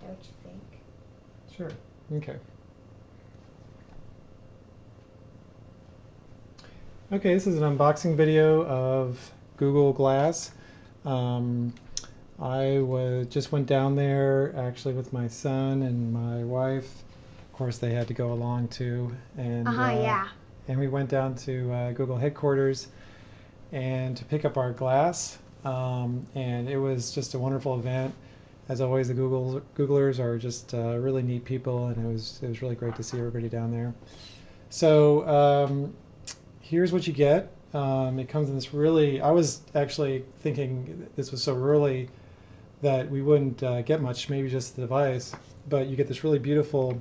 don't you think? Sure. Okay. Okay, this is an unboxing video of Google Glass. Um, just went down there actually with my son and my wife. Of course, they had to go along too, Yeah. and we went down to Google headquarters and to pick up our glass. And it was just a wonderful event. As always, the Googlers are just really neat people, and it was really great to see everybody down there. So here's what you get. It comes in this really, I was actually thinking this was so early that we wouldn't get much, maybe just the device, but you get this really beautiful,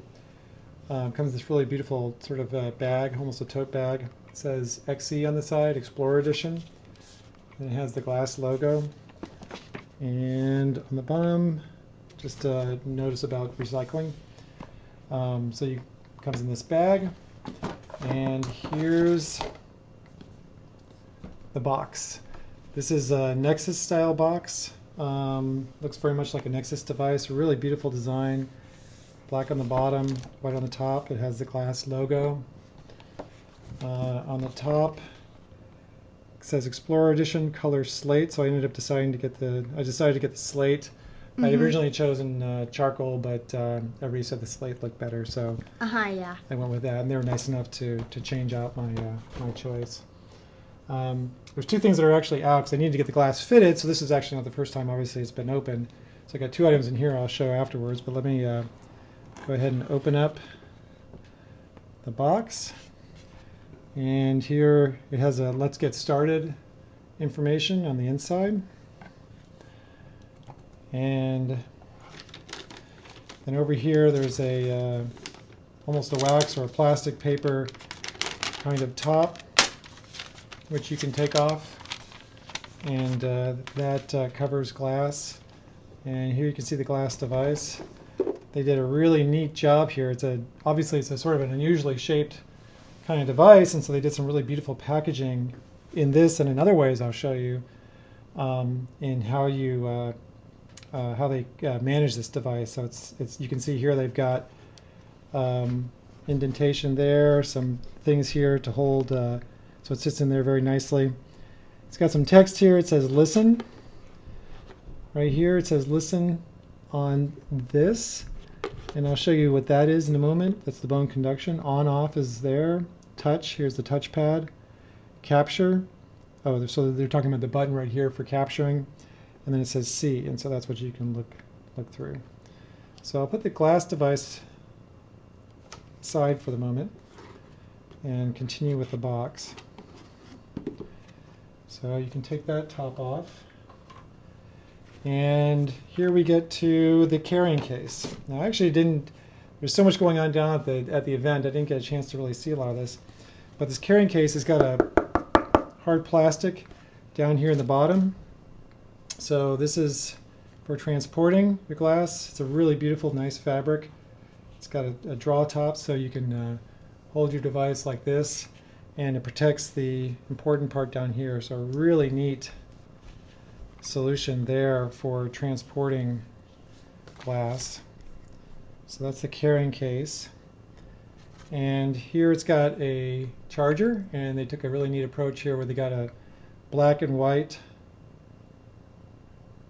comes this really beautiful sort of bag, almost a tote bag. It says XE on the side, Explorer Edition, and it has the glass logo. And on the bottom, just a notice about recycling. So it comes in this bag, and here's the box. This is a Nexus style box. Looks very much like a Nexus device. A really beautiful design. Black on the bottom, white on the top. It has the glass logo. On the top, it says Explorer Edition, color slate. So I ended up deciding to get the slate. I had originally chosen charcoal, but everybody said the slate looked better, so Yeah. I went with that. And they were nice enough to change out my choice. There's two things that are actually out because I needed to get the glass fitted, so this is actually not the first time, obviously, it's been opened. So I got two items in here I'll show afterwards, but let me go ahead and open up the box. And here it has a Let's Get Started information on the inside. And then over here there's a almost a wax or a plastic paper kind of top, which you can take off, and that covers glass. And here you can see the glass device. They did a really neat job here. Obviously it's a sort of an unusually shaped kind of device, and so they did some really beautiful packaging in this and in other ways I'll show you in how they manage this device. So you can see here they've got indentation there, some things here to hold. So it sits in there very nicely. It's got some text here. It says listen. Right here it says listen on this. And I'll show you what that is in a moment. That's the bone conduction. On, off is there. Touch, here's the touchpad. Capture. Oh, so they're talking about the button right here for capturing. And then it says see, and so that's what you can look through. So I'll put the glass device aside for the moment and continue with the box. So you can take that top off. And here we get to the carrying case. Now I actually there's so much going on down at the event, I didn't get a chance to really see a lot of this. But this carrying case has got a hard plastic down here in the bottom. So this is for transporting your glass. It's a really beautiful, nice fabric. It's got a draw top so you can hold your device like this, and it protects the important part down here. So a really neat solution there for transporting glass. So that's the carrying case. And here it's got a charger, and they took a really neat approach here where they got a black and white.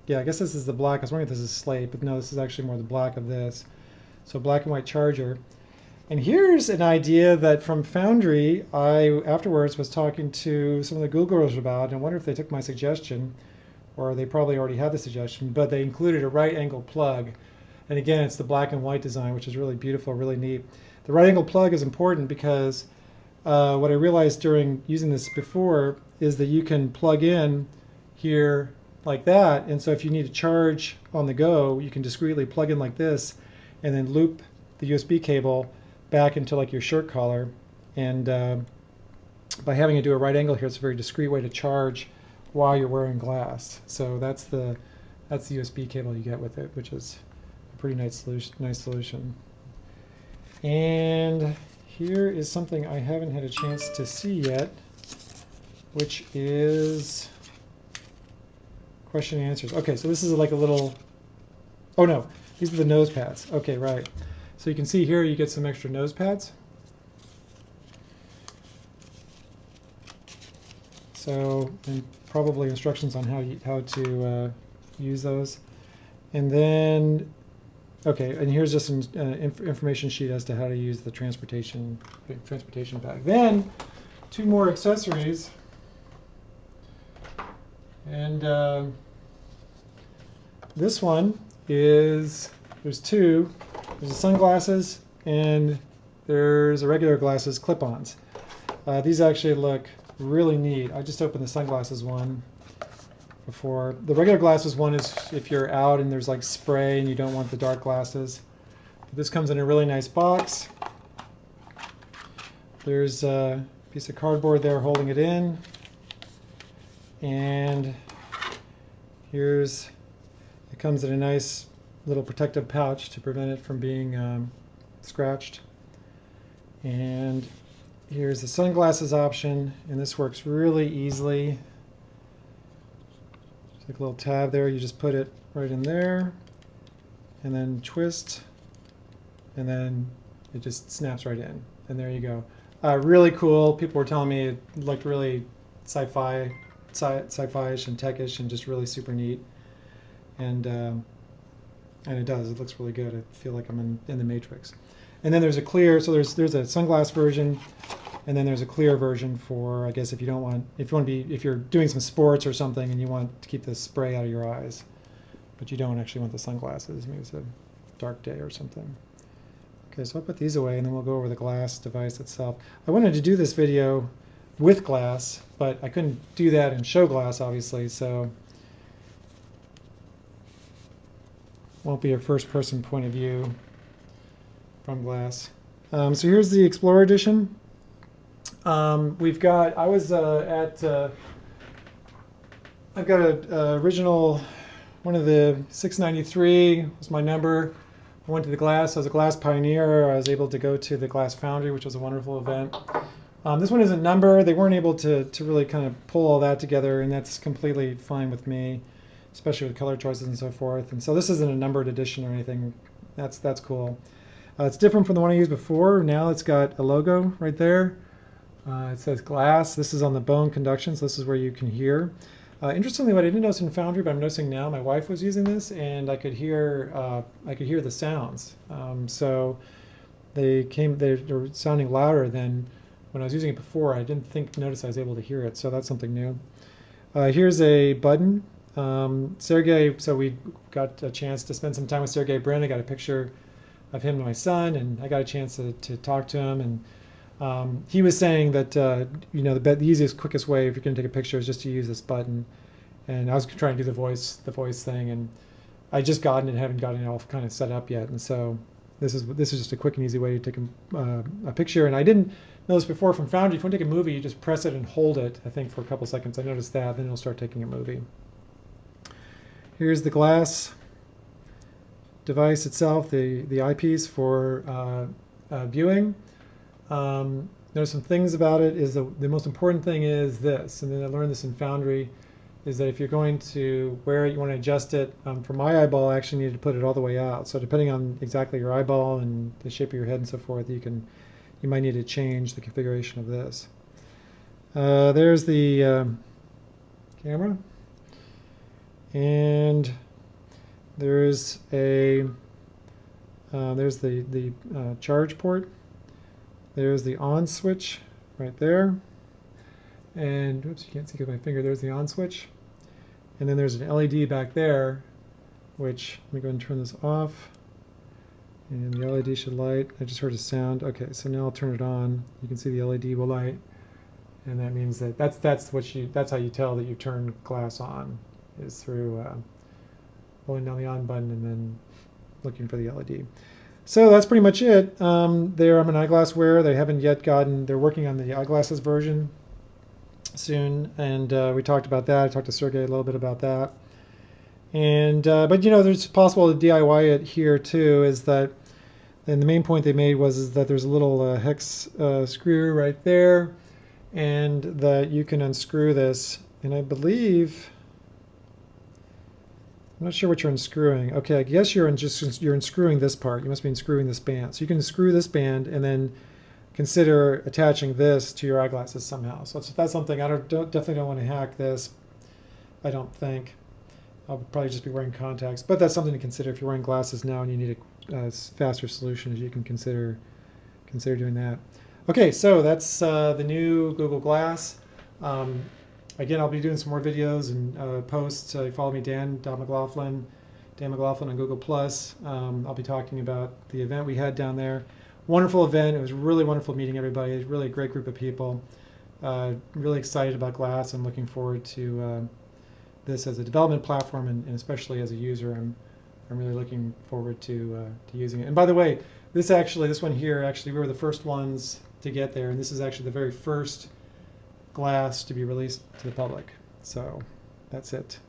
Yeah, I guess this is the black. I was wondering if this is slate, but no, this is actually more the black of this. So black and white charger. And here's an idea that from Foundry, I afterwards was talking to some of the Googlers about, and I wonder if they took my suggestion, or they probably already had the suggestion, but they included a right angle plug. And again, it's the black and white design, which is really beautiful, really neat. The right angle plug is important because what I realized during using this before is that you can plug in here like that, and so if you need to charge on the go, you can discreetly plug in like this and then loop the USB cable back into like your shirt collar. And by having to do a right angle here, it's a very discreet way to charge while you're wearing glass. So that's the USB cable you get with it, which is a pretty nice solution. And here is something I haven't had a chance to see yet, which is question and answers. Okay, so this is like a little, oh no, These are the nose pads. Okay, right. So you can see here you get some extra nose pads. So, and probably instructions on how to use those. And then, okay, and here's just an information sheet as to how to use the transportation bag. Then, two more accessories. And this one is, there's two. There's the sunglasses and there's a regular glasses clip-ons. These actually look really neat. I just opened the sunglasses one before. The regular glasses one is if you're out and there's like spray and you don't want the dark glasses. But this comes in a really nice box. There's a piece of cardboard there holding it in. And it comes in a nice little protective pouch to prevent it from being scratched. And here's the sunglasses option, and this works really easily. It's like a little tab there. You just put it right in there, and then twist, and then it just snaps right in. And there you go. Really cool. People were telling me it looked really sci-fi-ish and techish, and just really super neat. And it does. It looks really good. I feel like I'm in the Matrix. And then there's a clear. So there's a sunglass version, and then there's a clear version for, I guess, if you're doing some sports or something and you want to keep the spray out of your eyes, but you don't actually want the sunglasses. Maybe it's a dark day or something. Okay, so I'll put these away, and then we'll go over the glass device itself. I wanted to do this video with glass, but I couldn't do that and show glass, obviously, so won't be a first-person point of view from glass. So here's the Explorer edition. I've got an original, one of the 693 was my number. I went to the glass. I was a glass pioneer. I was able to go to the Glass Foundry, which was a wonderful event. This one isn't numbered. They weren't able to really kind of pull all that together, and that's completely fine with me, especially with color choices and so forth. And so this isn't a numbered edition or anything. That's cool. It's different from the one I used before. Now it's got a logo right there. It says glass. This is on the bone conduction, so this is where you can hear. Interestingly, what I didn't notice in Foundry, but I'm noticing now, my wife was using this, and I could hear the sounds. So they were sounding louder than when I was using it before. I didn't notice I was able to hear it, so that's something new. Here's a button. Sergey, so we got a chance to spend some time with Sergey Brin. I got a picture of him and my son, and I got a chance to talk to him. And he was saying that the easiest, quickest way if you're going to take a picture is just to use this button. And I was trying to do the voice thing, and I just gotten it, haven't gotten it all kind of set up yet. And so this is just a quick and easy way to take a picture. And I didn't know this before from Foundry. If you want to take a movie, you just press it and hold it, I think, for a couple seconds. I noticed that. Then it'll start taking a movie. Here's the glass device itself, the eyepiece for viewing. There's some things about it. The most important thing is this, and then I learned this in Foundry, is that if you're going to wear it, you want to adjust it. For my eyeball, I actually needed to put it all the way out. So depending on exactly your eyeball and the shape of your head and so forth, you might need to change the configuration of this. There's the camera, and there's the charge port. There's the on switch right there, and oops, you can't see with my finger. There's the on switch, and then there's an LED back there, which let me go ahead and turn this off, and the LED should light. I just heard a sound. Okay, so now I'll turn it on. You can see the LED will light, and that means that's how you tell that you turn glass on, is through holding down the on button and then looking for the LED. So that's pretty much it. I'm an eyeglass wearer. They haven't yet they're working on the eyeglasses version soon, and we talked about that. I talked to Sergey a little bit about that. And but there's possible to DIY it here too. And the main point they made is that there's a little hex screw right there, and that you can unscrew this. And I believe I'm not sure what you're unscrewing. Okay, I guess you're unscrewing this part. You must be unscrewing this band. So you can screw this band and then consider attaching this to your eyeglasses somehow. So that's something I definitely don't want to hack this. I don't think. I'll probably just be wearing contacts, but that's something to consider if you're wearing glasses now and you need a faster solution. You can consider doing that. Okay, so that's the new Google Glass. Again, I'll be doing some more videos and posts. Follow me, Dan McLaughlin on Google+. I'll be talking about the event we had down there. Wonderful event. It was really wonderful meeting everybody. It was really a great group of people. Really excited about Glass. I'm looking forward to this as a development platform and especially as a user. I'm really looking forward to using it. And by the way, this one here, we were the first ones to get there, and this is actually the very first Glass to be released to the public. So that's it.